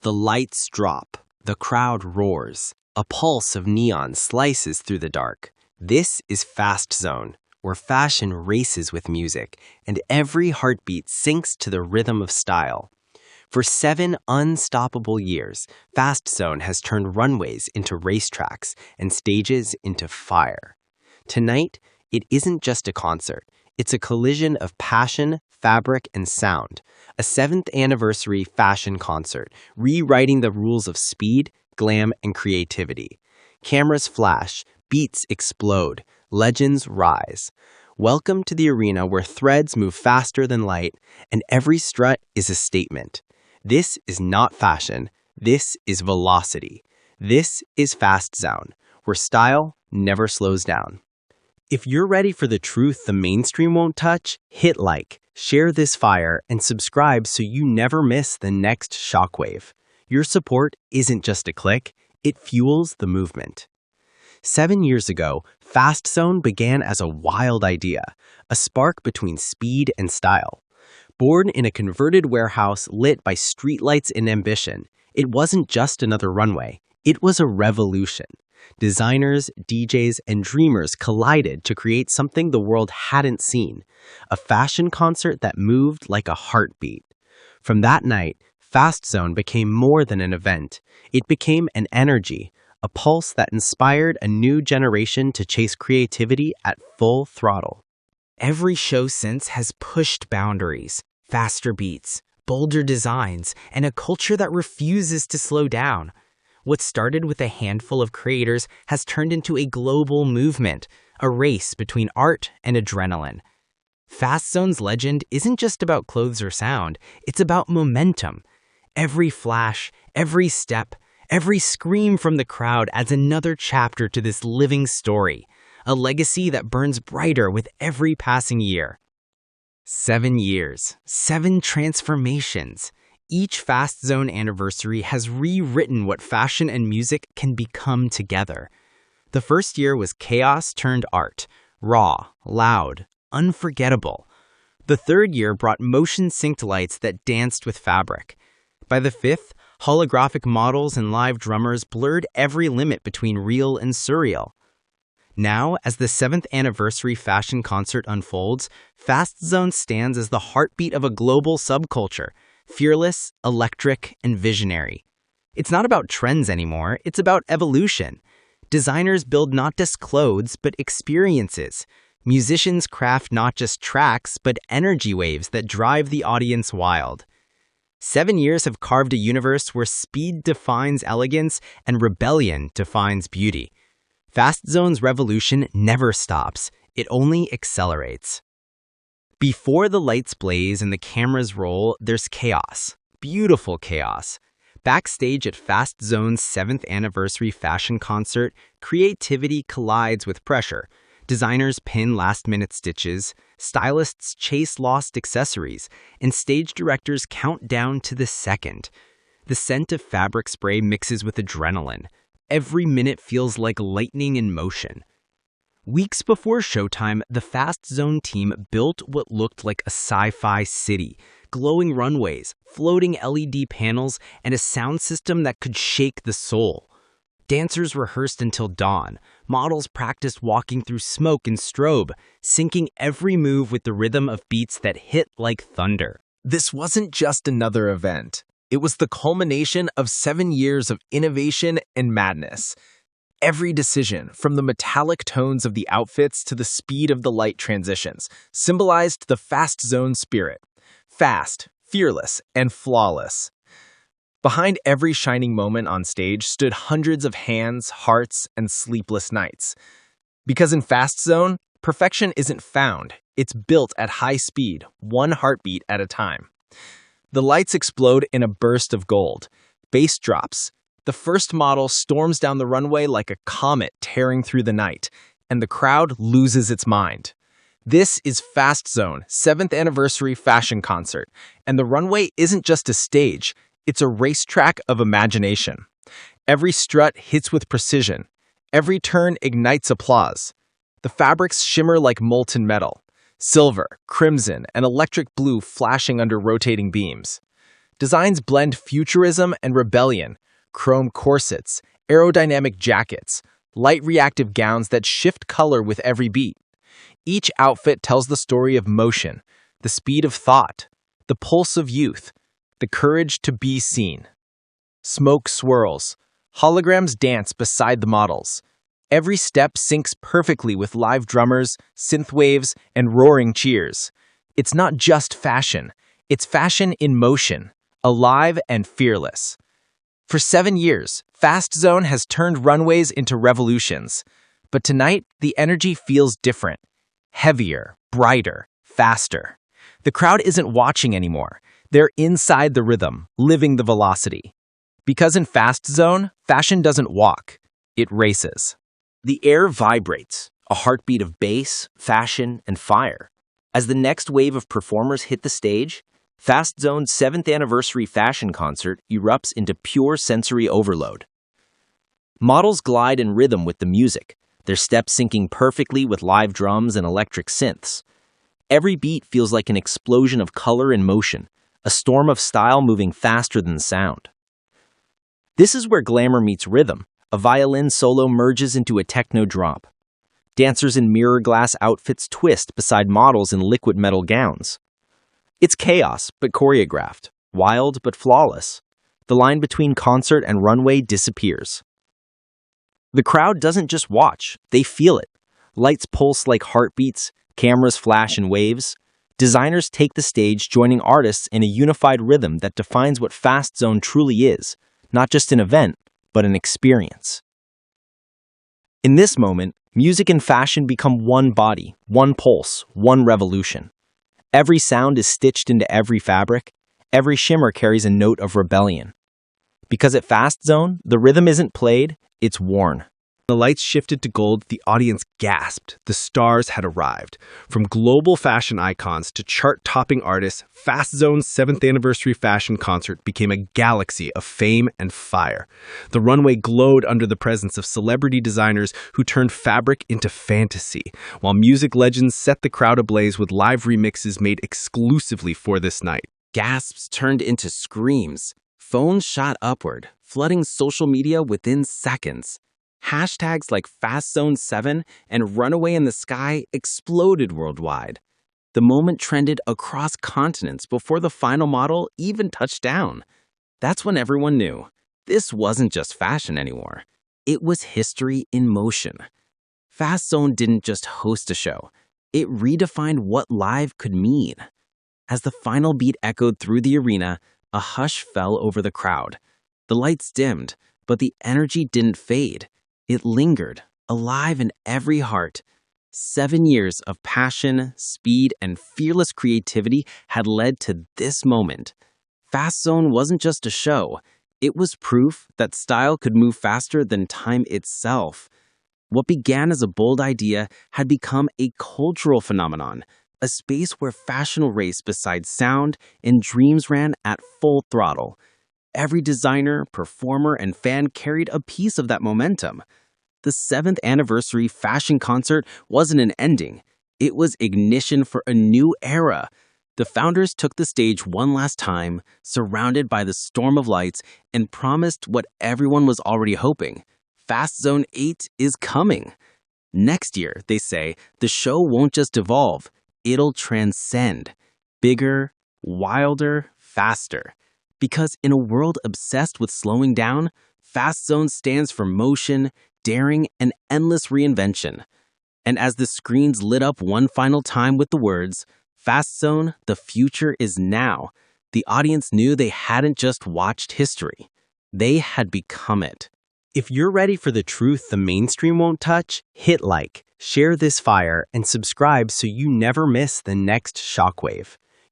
The lights drop. The crowd roars. A pulse of neon slices through the dark. This is Fast Zone, where fashion races with music, and every heartbeat syncs to the rhythm of style. For 7 unstoppable years, Fast Zone has turned runways into racetracks and stages into fire. Tonight, it isn't just a concert. It's a collision of passion, fabric, and sound. A 7th anniversary fashion concert, rewriting the rules of speed, glam, and creativity. Cameras flash, beats explode, legends rise. Welcome to the arena where threads move faster than light, and every strut is a statement. This is not fashion. This is velocity. This is Fast Zone, where style never slows down. If you're ready for the truth the mainstream won't touch, hit like, share this fire, and subscribe so you never miss the next shockwave. Your support isn't just a click, it fuels the movement. 7 years ago, Fast Zone began as a wild idea, a spark between speed and style. Born in a converted warehouse lit by streetlights and ambition, it wasn't just another runway, it was a revolution. Designers, DJs, and dreamers collided to create something the world hadn't seen, a fashion concert that moved like a heartbeat. From that night, Fast Zone became more than an event. It became an energy, a pulse that inspired a new generation to chase creativity at full throttle. Every show since has pushed boundaries, faster beats, bolder designs, and a culture that refuses to slow down. What started with a handful of creators has turned into a global movement, a race between art and adrenaline. Fast Zone's legend isn't just about clothes or sound, it's about momentum. Every flash, every step, every scream from the crowd adds another chapter to this living story, a legacy that burns brighter with every passing year. 7 years, 7 transformations. Each Fast Zone anniversary has rewritten what fashion and music can become together. The first year was chaos turned art, raw, loud, unforgettable. The third year brought motion-synced lights that danced with fabric. By the 5th, holographic models and live drummers blurred every limit between real and surreal. Now, as the 7th anniversary fashion concert unfolds, Fast Zone stands as the heartbeat of a global subculture, fearless, electric, and visionary. It's not about trends anymore, it's about evolution. Designers build not just clothes, but experiences. Musicians craft not just tracks, but energy waves that drive the audience wild. 7 years have carved a universe where speed defines elegance and rebellion defines beauty. Fast Zone's revolution never stops, it only accelerates. Before the lights blaze and the cameras roll, there's chaos. Beautiful chaos. Backstage at Fast Zone's 7th anniversary fashion concert, creativity collides with pressure. Designers pin last-minute stitches, stylists chase lost accessories, and stage directors count down to the second. The scent of fabric spray mixes with adrenaline. Every minute feels like lightning in motion. Weeks before showtime, the Fast Zone team built what looked like a sci-fi city, glowing runways, floating LED panels, and a sound system that could shake the soul. Dancers rehearsed until dawn. Models practiced walking through smoke and strobe, syncing every move with the rhythm of beats that hit like thunder. This wasn't just another event. It was the culmination of 7 years of innovation and madness. Every decision, from the metallic tones of the outfits to the speed of the light transitions, symbolized the Fast Zone spirit. Fast, fearless, and flawless. Behind every shining moment on stage stood hundreds of hands, hearts, and sleepless nights. Because in Fast Zone, perfection isn't found, it's built at high speed, one heartbeat at a time. The lights explode in a burst of gold. Bass drops. The first model storms down the runway like a comet tearing through the night, and the crowd loses its mind. This is Fast Zone, 7th anniversary fashion concert, and the runway isn't just a stage, it's a racetrack of imagination. Every strut hits with precision. Every turn ignites applause. The fabrics shimmer like molten metal, silver, crimson, and electric blue flashing under rotating beams. Designs blend futurism and rebellion, chrome corsets, aerodynamic jackets, light-reactive gowns that shift color with every beat. Each outfit tells the story of motion, the speed of thought, the pulse of youth, the courage to be seen. Smoke swirls. Holograms dance beside the models. Every step syncs perfectly with live drummers, synth waves, and roaring cheers. It's not just fashion. It's fashion in motion, alive and fearless. For 7 years, Fast Zone has turned runways into revolutions. But tonight, the energy feels different. Heavier, brighter, faster. The crowd isn't watching anymore. They're inside the rhythm, living the velocity. Because in Fast Zone, fashion doesn't walk, it races. The air vibrates, a heartbeat of bass, fashion, and fire. As the next wave of performers hit the stage, Fast Zone's 7th anniversary fashion concert erupts into pure sensory overload. Models glide in rhythm with the music, their steps syncing perfectly with live drums and electric synths. Every beat feels like an explosion of color and motion, a storm of style moving faster than sound. This is where glamour meets rhythm. A violin solo merges into a techno drop. Dancers in mirror glass outfits twist beside models in liquid metal gowns. It's chaos, but choreographed, wild, but flawless. The line between concert and runway disappears. The crowd doesn't just watch, they feel it. Lights pulse like heartbeats, cameras flash in waves. Designers take the stage, joining artists in a unified rhythm that defines what Fast Zone truly is, not just an event, but an experience. In this moment, music and fashion become one body, one pulse, one revolution. Every sound is stitched into every fabric. Every shimmer carries a note of rebellion. Because at Fast Zone, the rhythm isn't played, it's worn. The lights shifted to gold, the audience gasped. The stars had arrived. From global fashion icons to chart-topping artists, Fast Zone's 7th anniversary fashion concert became a galaxy of fame and fire. The runway glowed under the presence of celebrity designers who turned fabric into fantasy, while music legends set the crowd ablaze with live remixes made exclusively for this night. Gasps turned into screams. Phones shot upward, flooding social media within seconds. Hashtags like FastZone7 and Runaway in the Sky exploded worldwide. The moment trended across continents before the final model even touched down. That's when everyone knew this wasn't just fashion anymore. It was history in motion. Fast Zone didn't just host a show. It redefined what live could mean. As the final beat echoed through the arena, a hush fell over the crowd. The lights dimmed, but the energy didn't fade. It lingered, alive in every heart. 7 years of passion, speed, and fearless creativity had led to this moment. Fast Zone wasn't just a show. It was proof that style could move faster than time itself. What began as a bold idea had become a cultural phenomenon, a space where fashion raced beside sound and dreams ran at full throttle. Every designer, performer, and fan carried a piece of that momentum. The 7th anniversary fashion concert wasn't an ending. It was ignition for a new era. The founders took the stage one last time, surrounded by the storm of lights, and promised what everyone was already hoping. Fast Zone 8 is coming. Next year, they say, the show won't just evolve, it'll transcend. Bigger, wilder, faster. Because in a world obsessed with slowing down, Fast Zone stands for motion, daring, and endless reinvention. And as the screens lit up one final time with the words, Fast Zone, the future is now, the audience knew they hadn't just watched history. They had become it. If you're ready for the truth the mainstream won't touch, hit like, share this fire, and subscribe so you never miss the next shockwave.